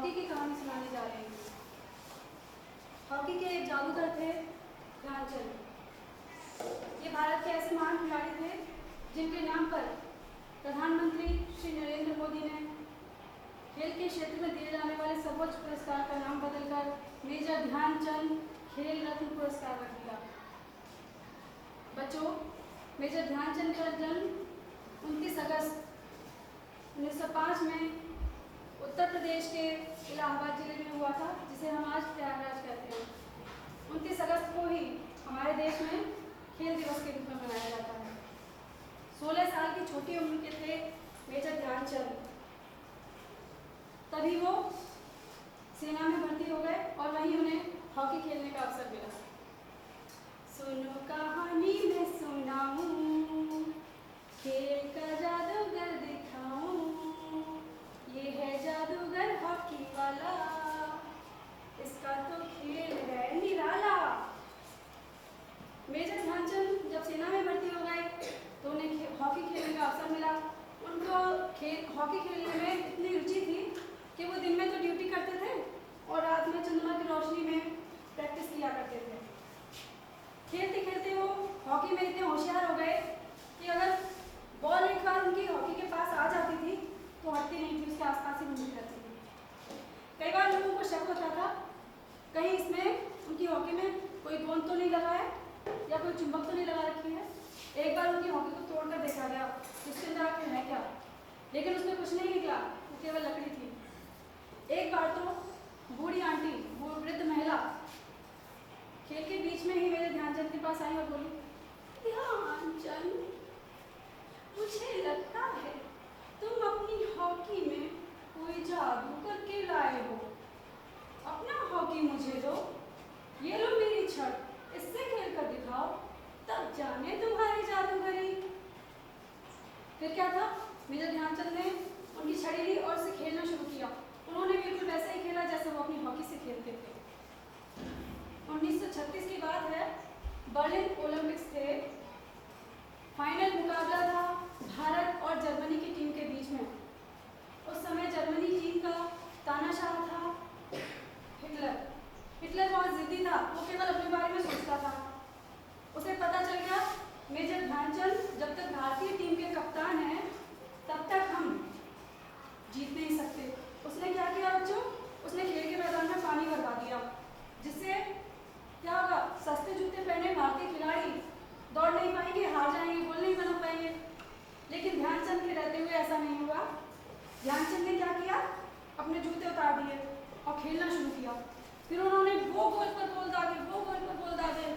Hockey की कहानी सुनाने जा रहे हैं। हॉकी के एक जादूगर थे ध्यानचंद। ये भारत के ऐसे महान खिलाड़ी थे जिनके नाम पर प्रधानमंत्री श्री नरेंद्र मोदी ने खेल के क्षेत्र में दिए जाने वाले सर्वोच्च पुरस्कार का नाम बदलकर मेजर ध्यानचंद खेल रत्न पुरस्कार रख दिया। बच्चों, मेजर ध्यानचंद का जन्म 29 अगस्त 1905 में उत्तर प्रदेश के इलाहाबाद जिले में हुआ था, जिसे हम आज प्रयागराज कहते हैं। 29 अगस्त को ही हमारे देश में खेल दिवस के रूप में मनाया जाता है। 16 साल की छोटी उम्र के थे मेजर ध्यानचंद, तभी वो सेना में भर्ती हो गए और वहीं उन्हें हॉकी खेलने का अवसर मिला। सुनो कहानी मैं सुनाऊं, खेल का जादूगर दिखाऊं, ये है जादूगर हॉकी वाला, इसका तो खेल है निराला। मेजर ध्यानचंद जब सेना में भर्ती हो गए तो उन्हें हॉकी खेलने का अवसर मिला। उनको हॉकी खेलने में इतनी रुचि थी कि वो दिन में तो ड्यूटी करते थे और रात में चंद्रमा की रोशनी में प्रैक्टिस किया करते थे। खेलते खेलते वो हॉकी में इतने होशियार हो गए कि अगर बॉल एक बार उनकी हॉकी के पास आ जाती थी तो हटती नहीं थी, उसके आसपास ही घूमती रहती थी। कई बार लोगों को शक होता था कहीं इसमें उनकी हॉकी में कोई गोंद तो नहीं लगा है या कोई चुंबक तो नहीं लगा रखी है। एक बार उनकी हॉकी को तोड़कर देखा गया इसके अंदर आखिर है क्या, लेकिन उसमें कुछ नहीं निकला, वो केवल लकड़ी थी। एक बार तो बूढ़ी आंटी, वो वृद्ध महिला खेल के बीच में ही मेरे ध्यानचंद के पास आई और बोली, ध्यानचंद, मुझे लगता है तुम अपनी हॉकी में कोई जादू करके लाए हो। अपना हॉकी मुझे दो, ये लो मेरी छड़, इससे खेल कर दिखाओ, तब जाने तुम्हारी जादूगरी। फिर क्या था, मेजर ध्यानचंद ने उनकी छड़ी ली और उसे खेलना शुरू किया। उन्होंने बिल्कुल वैसे ही खेला जैसे वो अपनी हॉकी से खेलते थे। 1936 की बात है, बर्लिन ओलंपिक्स थे। फाइनल मुकाबला था भारत और जर्मनी की टीम के बीच में। उस समय जर्मनी टीम का तानाशाह था हिटलर। हिटलर बहुत जिद्दी था, वो केवल अपने बारे में सोचता था। उसे पता चल गया मेजर ध्यानचंद जब तक भारतीय टीम के कप्तान हैं तब तक हम जीत नहीं सकते। उसने क्या किया बच्चों, उसने खेल के मैदान में पानी भरवा दिया, जिससे क्या होगा, सस्ते जूते पहने भारतीय खिलाड़ी दौड़ नहीं पाएंगे, हार जाएंगे, गोल नहीं बना पाएंगे। लेकिन ध्यानचंद के रहते हुए ऐसा नहीं हुआ। ध्यानचंद ने क्या किया, अपने जूते उतार दिए और खेलना शुरू किया। फिर उन्होंने वो गोल पर गोल दागे, वो गोल पर गोल दागे,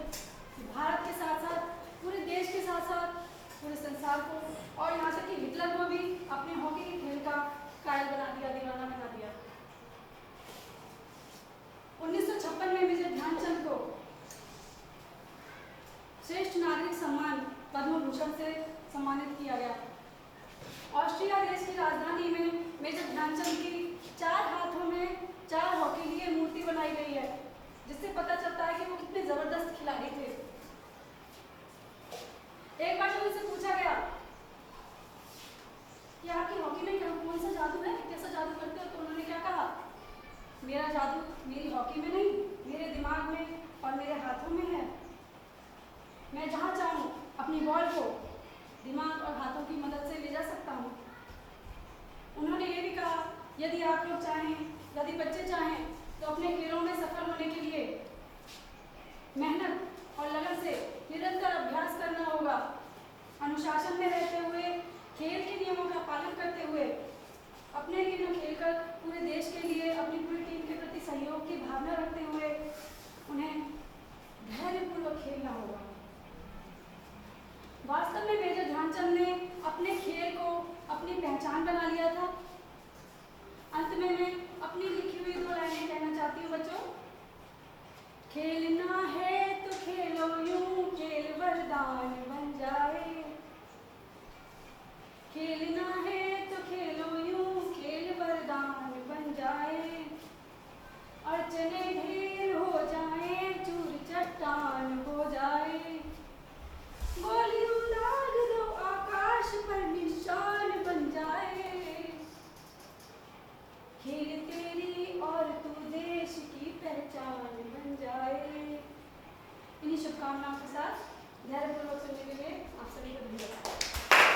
भारत के साथ साथ पूरे देश के साथ साथ पूरे संसार को और यहाँ तक कि हिटलर को भी अपने हॉकी के खेल का कायल बना दिया, दीवाना बना दिया। 1956 में मेजर ध्यानचंद को श्रेष्ठ नागरिक सम्मान पद्म भूषण से सम्मानित किया गया। ऑस्ट्रिया देश की राजधानी में मेजर ध्यानचंद की 4 हाथों में 4 हॉकी लिए मूर्ति बनाई गई है, जिससे पता चलता है कि वो कितने जबरदस्त खिलाड़ी थे। एक बार जब उनसे पूछा गया कि आपकी हॉकी में कौन सा जादू है, कैसा जादू करते हो, तो उन्होंने क्या कहा, मेरा जादू मेरी हॉकी में नहीं, मेरे दिमाग में और मेरे हाथों में है। मैं जहाँ चाहूँ अपनी बॉल को दिमाग और हाथों की मदद से ले जा सकता हूँ। उन्होंने ये भी कहा, यदि आप लोग चाहें, यदि बच्चे चाहें, तो अपने खेलों में सफल होने के लिए मेहनत और लगन से निरंतर अभ्यास करना होगा। अनुशासन में रहते हुए, खेल के नियमों का पालन करते हुए, अपने लिए न खेलकर पूरे देश के लिए, अपनी पूरी टीम के प्रति सहयोग की भावना रखते हुए उन्हें धैर्यपूर्वक खेलना होगा। वास्तव में मेजर ध्यानचंद ने अपने खेल को अपनी पहचान बना लिया था। अंत में मैं अपनी लिखी हुई 2 लाइनें कहना चाहती हूँ बच्चों। खेलना है तो खेलो यूं, खेल वरदान बन जाए। खेलना है तो खेलो यूं, खेल वरदान बन जाए। अड़चने ढेर हो जाए, खेल तेरी और तू देश की पहचान बन जाए।